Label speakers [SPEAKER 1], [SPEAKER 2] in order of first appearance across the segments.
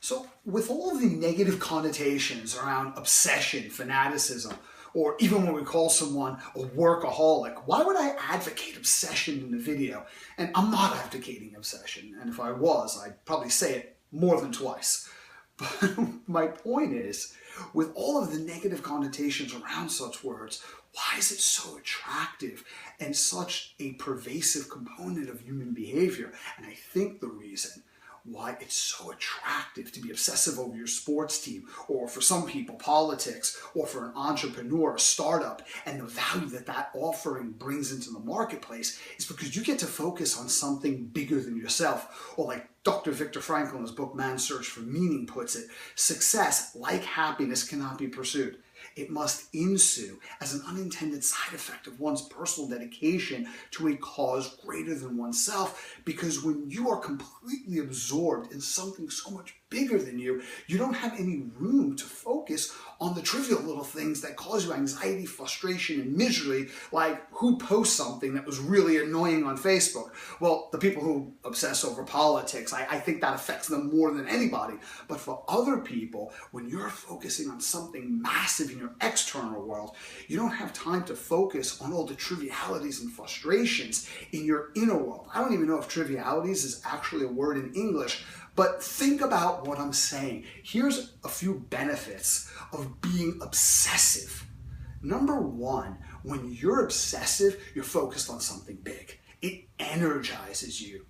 [SPEAKER 1] So with all of the negative connotations around obsession, fanaticism, or even when we call someone a workaholic, why would I advocate obsession in the video? And I'm not advocating obsession, and if I was, I'd probably say it more than twice. But my point is, with all of the negative connotations around such words, why is it so attractive and such a pervasive component of human behavior? And I think the reason why it's so attractive to be obsessive over your sports team, or for some people, politics, or for an entrepreneur, a startup, and the value that that offering brings into the marketplace is because you get to focus on something bigger than yourself. Or like Dr. Viktor Frankl in his book, Man's Search for Meaning puts it, success, like happiness, cannot be pursued. It must ensue as an unintended side effect of one's personal dedication to a cause greater than oneself, because when you are completely absorbed in something so much bigger than you, you don't have any room to focus on the trivial little things that cause you anxiety, frustration, and misery, like who posts something that was really annoying on Facebook. Well, the people who obsess over politics, I think that affects them more than anybody. But for other people, when you're focusing on something massive in your external world, you don't have time to focus on all the trivialities and frustrations in your inner world. I don't even know if trivialities is actually a word in English, but think about what I'm saying. Here's a few benefits of being obsessive. Number one, when you're obsessive, you're focused on something big. It energizes you.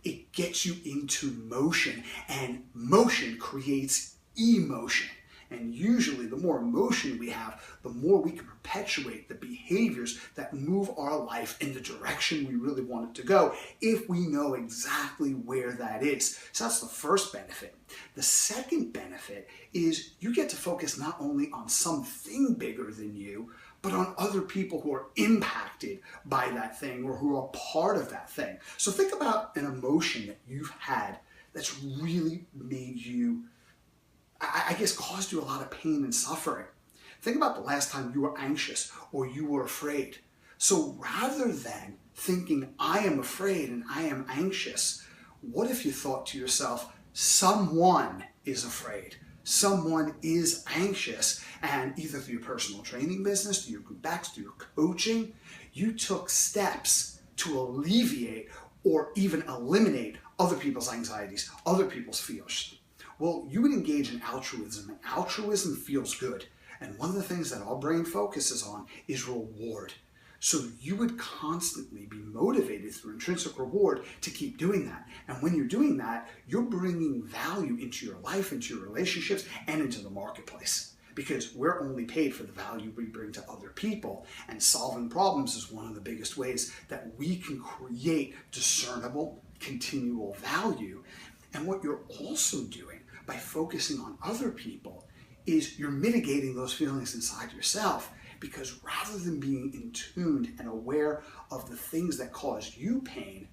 [SPEAKER 1] It gets you into motion, and motion creates emotion. And usually the more emotion we have, the more we can perpetuate the behaviors that move our life in the direction we really want it to go, if we know exactly where that is. So that's the first benefit. The second benefit is you get to focus not only on something bigger than you, but on other people who are impacted by that thing or who are part of that thing. So think about an emotion that you've had that's really made you, I guess, caused you a lot of pain and suffering. Think about the last time you were anxious or you were afraid. So rather than thinking, I am afraid and I am anxious, what if you thought to yourself, someone is afraid, someone is anxious, and either through your personal training business, through your group backs, through your coaching, you took steps to alleviate or even eliminate other people's anxieties, other people's fears. Well, you would engage in altruism, and altruism feels good. And one of the things that our brain focuses on is reward. So you would constantly be motivated through intrinsic reward to keep doing that. And when you're doing that, you're bringing value into your life, into your relationships, and into the marketplace. Because we're only paid for the value we bring to other people. And solving problems is one of the biggest ways that we can create discernible, continual value. And what you're also doing by focusing on other people is you're mitigating those feelings inside yourself, because rather than being in tune and aware of the things that cause you pain,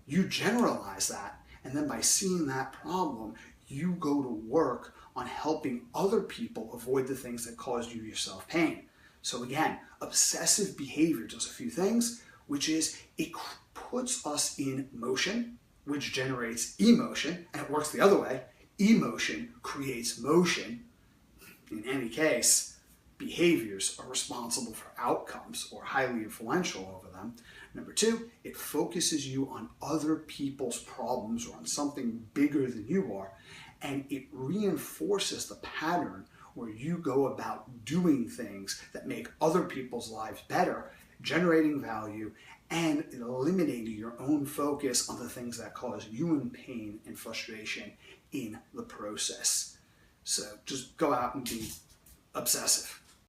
[SPEAKER 1] you generalize that, and then by seeing that problem, you go to work on helping other people avoid the things that cause you yourself pain. So again, obsessive behavior does a few things, which is it puts us in motion, which generates emotion, and it works the other way. Emotion creates motion. In any case, behaviors are responsible for outcomes or highly influential over them. Number two, it focuses you on other people's problems or on something bigger than you are, and it reinforces the pattern where you go about doing things that make other people's lives better, generating value, and eliminating your own focus on the things that cause you in pain and frustration in the process. So just go out and be obsessive.